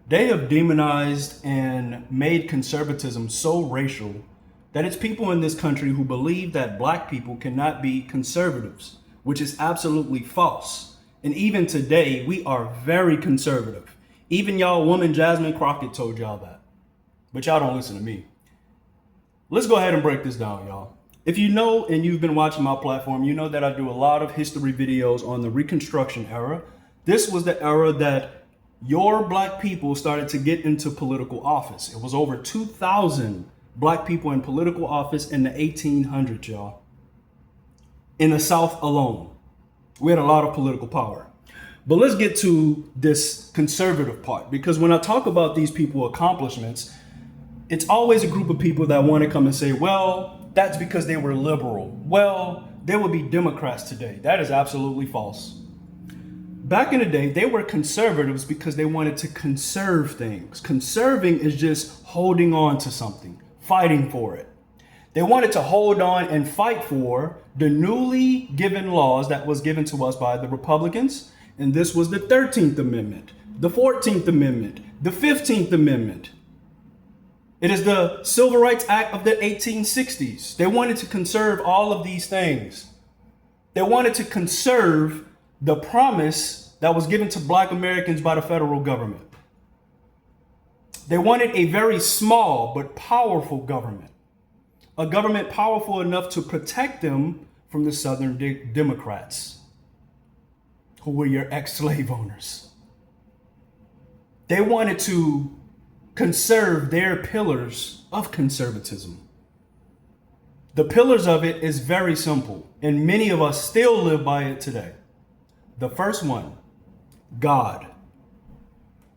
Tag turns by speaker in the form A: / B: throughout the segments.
A: They have demonized and made conservatism so racial that it's people in this country who believe that black people cannot be conservatives, which is absolutely false. And even today, we are very conservative. Even y'all woman Jasmine Crockett told y'all that. But y'all don't listen to me. Let's go ahead and break this down, y'all. If you know and you've been watching my platform, you know that I do a lot of history videos on the Reconstruction era. This was the era that your black people started to get into political office. It was over 2,000 black people in political office in the 1800s, y'all. In the South alone, we had a lot of political power. But let's get to this conservative part, because when I talk about these people's accomplishments, it's always a group of people that want to come and say, well, that's because they were liberal. Well, they would be Democrats today. That is absolutely false. Back in the day, they were conservatives because they wanted to conserve things. Conserving is just holding on to something, fighting for it. They wanted to hold on and fight for the newly given laws that was given to us by the Republicans. And this was the 13th Amendment, the 14th Amendment, the 15th Amendment. It is the Civil Rights Act of the 1860s. They wanted to conserve all of these things. They wanted to conserve the promise that was given to black Americans by the federal government. They wanted a very small but powerful government, a government powerful enough to protect them from the Southern Democrats, who were your ex-slave owners. They wanted to conserve their pillars of conservatism. The pillars of it is very simple, and many of us still live by it today. The first one, God.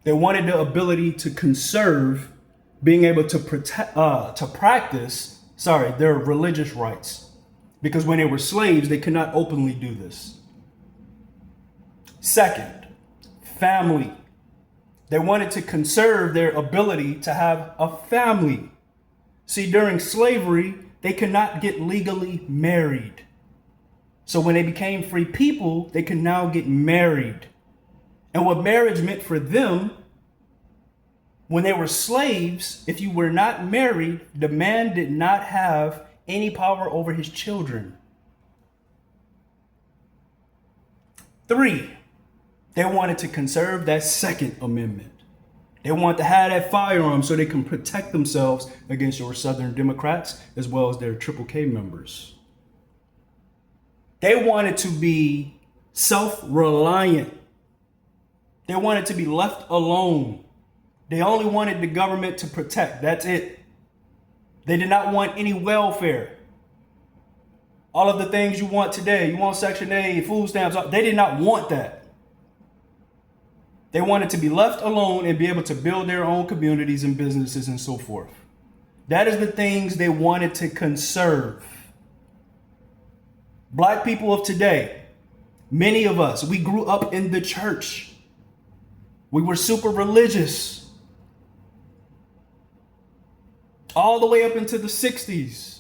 A: They wanted the ability to conserve, being able to practice their religious rights. Because when they were slaves, they could not openly do this. Second, family. They wanted to conserve their ability to have a family. See, during slavery, they could not get legally married. So when they became free people, they could now get married. And what marriage meant for them, when they were slaves, if you were not married, the man did not have any power over his children. 3, they wanted to conserve that Second Amendment. They wanted to have that firearm so they can protect themselves against your Southern Democrats as well as their Triple K members. They wanted to be self-reliant. They wanted to be left alone. They only wanted the government to protect. That's it. They did not want any welfare. All of the things you want today, you want Section 8, food stamps, they did not want that. They wanted to be left alone and be able to build their own communities and businesses and so forth. That is the things they wanted to conserve. Black people of today, many of us, we grew up in the church. We were super religious. All the way up into the 60s.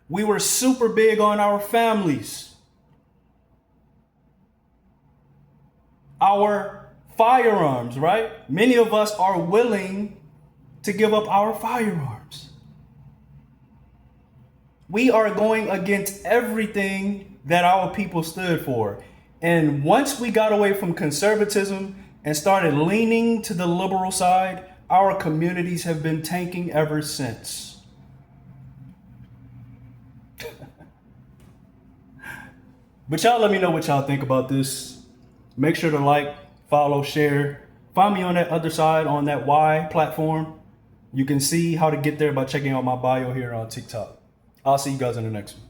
A: We were super big on our families. Our firearms, right? Many of us are willing to give up our firearms. We are going against everything that our people stood for. And once we got away from conservatism and started leaning to the liberal side, our communities have been tanking ever since. But y'all let me know what y'all think about this. Make sure to like, follow, share. Find me on that other side, on that Y platform. You can see how to get there by checking out my bio here on TikTok. I'll see you guys in the next one.